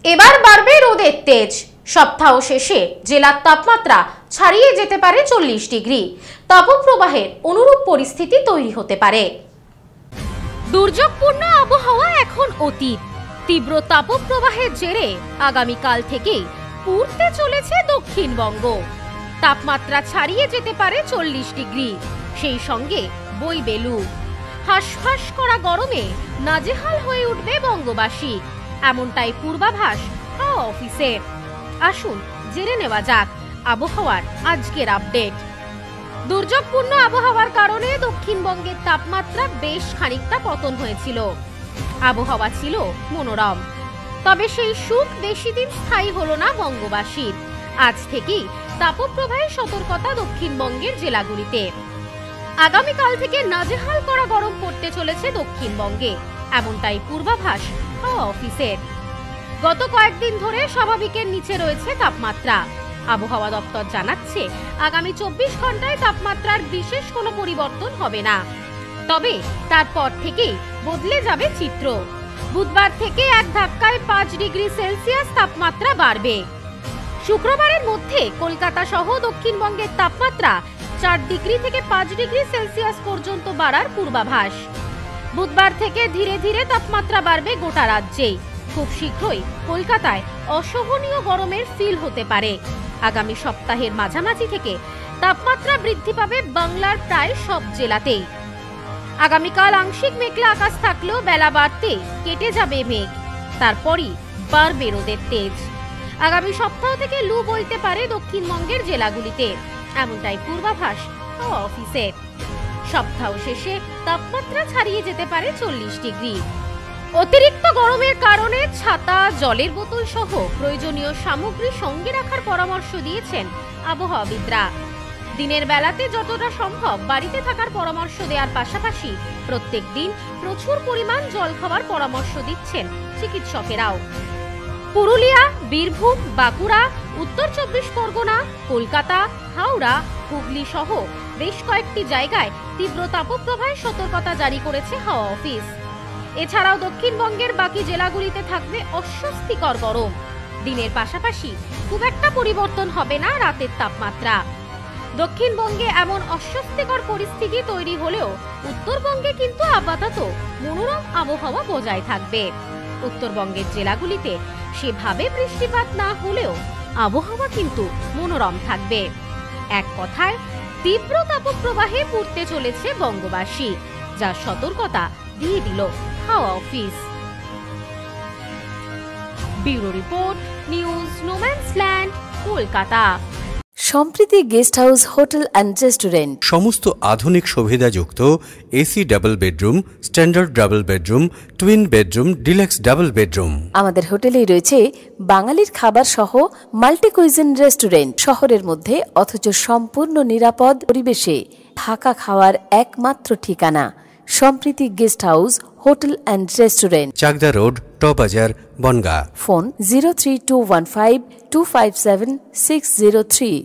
এবার বাড়বে রোদের তেজ। সপ্তাহ শেষে জেলার তাপমাত্রা ছাড়িয়ে যেতে পারে 40 ডিগ্রি। তাপপ্রবাহের অনুরূপ পরিস্থিতি তৈরি হতে পারে। দুর্যোগপূর্ণ আবহাওয়া এখন অতীত। তীব্র তাপপ্রবাহের জেরে আগামীকাল থেকেই পুড়তে চলেছে দক্ষিণবঙ্গ। তাপমাত্রা ছাড়িয়ে যেতে পারে 40 ডিগ্রি। সেই সঙ্গে বইবে লু। হাঁসফাঁস করা গরমে নাজেহাল হয়ে উঠবে বঙ্গবাসী, এমনটাই পূর্বাভাস হাওয়া অফিসে। আসুন জেনে নেওয়া যাক আবহাওয়ার আজকের আপডেট। দুর্যোগপূর্ণ আবহাওয়ার কারণে দক্ষিণবঙ্গের তাপমাত্রা বেশ খানিকটা পতন হয়েছিল। আবহাওয়া ছিল মনোরম, তবে সেই সুখ বেশি দিন স্থায়ী হলো না বঙ্গবাসীর। আজ থেকেই তাপপ্রবাহের সতর্কতা দক্ষিণবঙ্গের জেলাগুলিতে। আগামীকাল থেকে নাজেহাল করা গরম পড়তে চলেছে দক্ষিণবঙ্গে, এমনটাই পূর্বাভাস হাওয়া অফিসের। গত কয়েকদিন ধরে স্বাভাবিকের নিচে রয়েছে তাপমাত্রা। আবহাওয়া দপ্তর জানাচ্ছে আগামী 24 ঘন্টায় তাপমাত্রার বিশেষ কোনো পরিবর্তন হবে না। তবে তারপর থেকেই বদলে যাবে চিত্র। বুধবার থেকে এক ধাক্কায় 5 ডিগ্রি সেলসিয়াস তাপমাত্রা বাড়বে। শুক্রবারের মধ্যে কলকাতা সহ দক্ষিণবঙ্গের তাপমাত্রা 4 ডিগ্রি থেকে 5 ডিগ্রি সেলসিয়াস পর্যন্ত বাড়ার পূর্বাভাস। বুধবার থেকে ধীরে ধীরে তাপমাত্রা বাড়বে গোটা রাজ্যেই। খুব শীঘ্রই কলকাতায় অসহনীয় গরমের ফিল হতে পারে। আগামী সপ্তাহের মাঝামাঝি থেকে তাপমাত্রা বৃদ্ধি পাবে বাংলার প্রায় সব জেলাতেই। আগামীকাল আংশিক মেঘলা আকাশ থাকলেও বেলা বাড়তেই কেটে যাবে মেঘ, তারপরই বাড়বে রোদের তেজ। আগামী সপ্তাহ থেকে লু বইতে পারে দক্ষিণবঙ্গের জেলাগুলিতে, এমনটাই পূর্বাভাস হাওয়া অফিসের। সপ্তাহ শেষে তাপমাত্রা ছাড়িয়ে যেতে পারে 40 ডিগ্রি। অতিরিক্ত গরমের কারণে ছাতা, জলের বোতল সহ প্রয়োজনীয় সামগ্রী সঙ্গে রাখার পরামর্শ দিয়েছেন আবহাওয়াবিদরা। দিনের বেলাতে যতটা সম্ভব বাড়িতে থাকার পরামর্শ দেওয়ার পাশাপাশি প্রত্যেক দিন প্রচুর পরিমাণ জল খাওয়ার পরামর্শ দিচ্ছেন চিকিৎসকেরাও। পুরুলিয়া, বীরভূম, বাঁকুড়া, উত্তর 24 পরগনা, কলকাতা, হাওড়া, হুগলি সহ বেশ কয়েকটি জায়গায় তীব্র তাপপ্রবাহের সতর্কতা জারি করেছে হাওয়া অফিস। এছাড়াও দক্ষিণবঙ্গের বাকি জেলাগুলিতে থাকবে অস্বস্তিকর গরম। দিনের পাশাপাশি খুব একটা পরিবর্তন হবে না রাতের তাপমাত্রা। দক্ষিণবঙ্গে এমন অস্বস্তিকর পরিস্থিতি তৈরি হলেও উত্তরবঙ্গে কিন্তু আপাতত মনোরম আবহাওয়া বজায় থাকবে। উত্তরবঙ্গের জেলাগুলিতে সেভাবে বৃষ্টিপাত না হলেও আবহাওয়া কিন্তু মনোরম থাকবে। এক কথায় তীব্র তাপপ্রবাহে পুড়তে চলেছে বঙ্গবাসী, যার সতর্কতা দিয়ে দিল হাওয়া office. Bureau report, news no man's land, Kolkata. Sampriti guest house, hotel and restaurant. সমস্ত আধুনিক সুবিধাযুক্ত AC double bedroom, standard double bedroom, twin bedroom, deluxe double bedroom. আমাদের হোটেলেই রয়েছে বাঙালির খাবার সহ মাল্টি কুইজিন রেস্টুরেন্ট। শহরের মধ্যে অথচ সম্পূর্ণ নিরাপদ পরিবেশে থাকা খাওয়ার একমাত্র ঠিকানা Sampriti guest house, hotel and restaurant, Chakdah road, টবাজার, বনগাঁ। ফোন 03215257603।